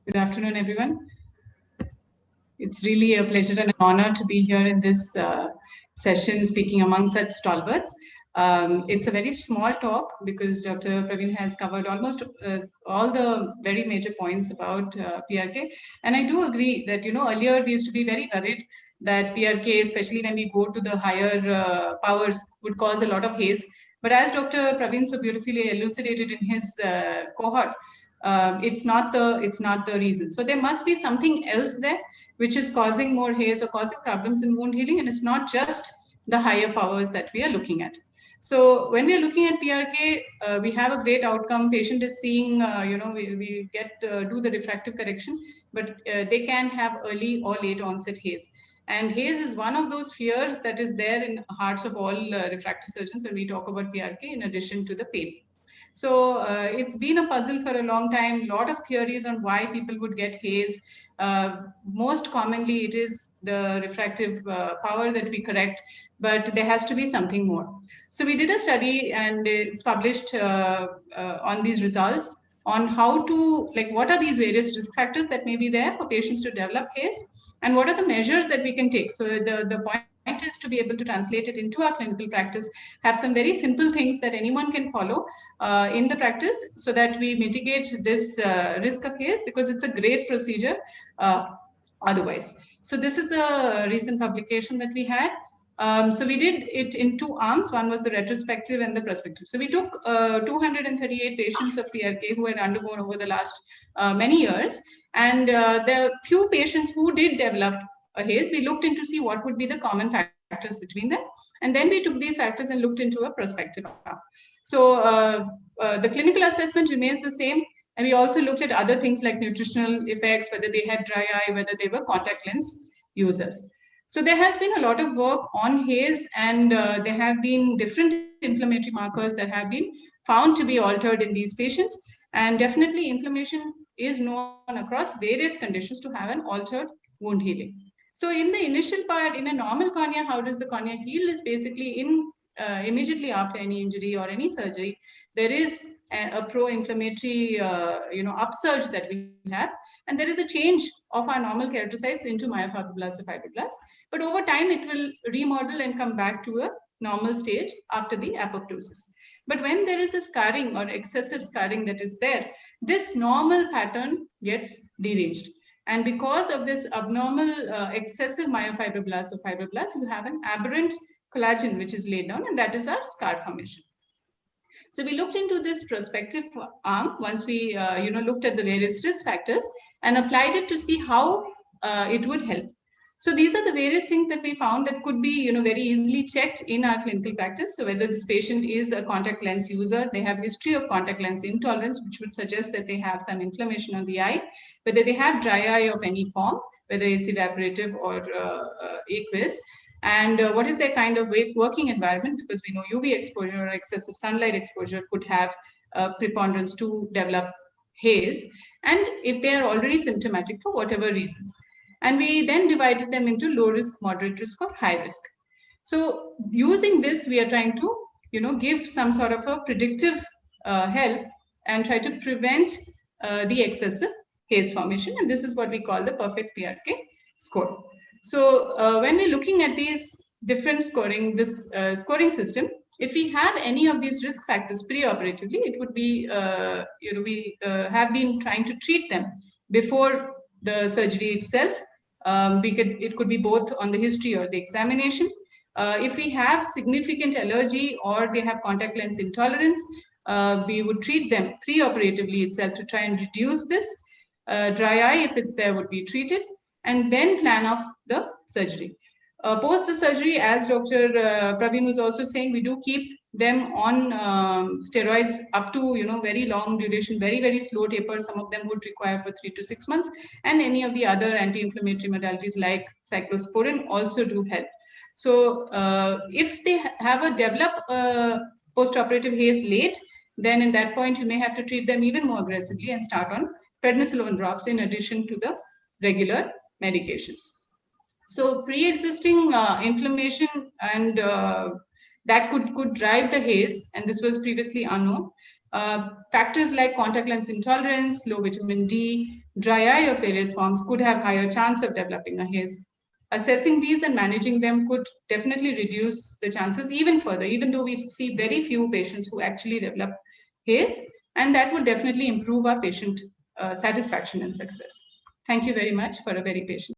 Good afternoon, everyone. It's really a pleasure and an honor to be here in this session speaking among such stalwarts. It's a very small talk because Dr. Praveen has covered almost all the very major points about PRK. And I do agree that, earlier we used to be very worried that PRK, especially when we go to the higher powers, would cause a lot of haze. But as Dr. Praveen so beautifully elucidated in his cohort, it's not the reason. So there must be something else there which is causing more haze or causing problems in wound healing, and it's not just the higher powers that we are looking at. So when we are looking at PRK, we have a great outcome. Patient is seeing, we get do the refractive correction, but they can have early or late onset haze. And haze is one of those fears that is there in hearts of all refractive surgeons when we talk about PRK, in addition to the pain. So it's been a puzzle for a long time. A lot of theories on why people would get haze. Most commonly, it is the refractive power that we correct, but there has to be something more. So we did a study, and it's published on these results on how to, like, what are these various risk factors that may be there for patients to develop haze, and what are the measures that we can take. So the point is to be able to translate it into our clinical practice, have some very simple things that anyone can follow in the practice so that we mitigate this risk of haze, because it's a great procedure uh, otherwise. So this is the recent publication that we had. So we did it in two arms. One was the retrospective and the prospective. So we took 238 patients of PRK who had undergone over the last many years, and the few patients who did develop a haze, we looked into see what would be the common factors between them, and then we took these factors and looked into a prospective arm. So the clinical assessment remains the same, and we also looked at other things like nutritional effects, whether they had dry eye, whether they were contact lens users. So there has been a lot of work on haze, and there have been different inflammatory markers that have been found to be altered in these patients. And definitely inflammation is known across various conditions to have an altered wound healing. So in the initial part, in a normal cornea, how does the cornea heal is basically in immediately after any injury or any surgery, there is a pro-inflammatory upsurge that we have, and there is a change of our normal keratinocytes into myofibroblasts or fibroblasts. But over time, it will remodel and come back to a normal stage after the apoptosis. But when there is a scarring or excessive scarring that is there, this normal pattern gets deranged. And because of this abnormal excessive myofibroblasts or fibroblasts, you have an aberrant collagen which is laid down, and that is our scar formation. So we looked into this prospective arm once we looked at the various risk factors and applied it to see how it would help. So these are the various things that we found that could be very easily checked in our clinical practice. So whether this patient is a contact lens user, they have history of contact lens intolerance, which would suggest that they have some inflammation on the eye, whether they have dry eye of any form, whether it's evaporative or aqueous, and what is their kind of working environment, because we know UV exposure or excessive sunlight exposure could have preponderance to develop haze, and if they are already symptomatic for whatever reasons. And we then divided them into low risk, moderate risk, or high risk. So using this, we are trying to give some sort of a predictive help and try to prevent the excessive haze formation, and this is what we call the perfect PRK score. So when we're looking at these different scoring, this scoring system, if we have any of these risk factors pre-operatively, it would be, we have been trying to treat them before the surgery itself. It could be both on the history or the examination. If we have significant allergy or they have contact lens intolerance, we would treat them pre-operatively itself to try and reduce this. Dry eye, if it's there, would be treated, and then plan off the surgery. Post the surgery, as Dr. Praveen was also saying, we do keep them on steroids up to very long duration, very, very slow taper. Some of them would require for 3 to 6 months, and any of the other anti-inflammatory modalities like cyclosporin also do help. So if they have a developed post-operative haze late, then in that point you may have to treat them even more aggressively and start on prednisolone drops in addition to the regular medications. So pre-existing inflammation and that could drive the haze, and this was previously unknown. Factors like contact lens intolerance, low vitamin D, dry eye of various forms could have higher chance of developing a haze. Assessing these and managing them could definitely reduce the chances even further, even though we see very few patients who actually develop haze, and that would definitely improve our patient satisfaction and success. Thank you very much for a very patient.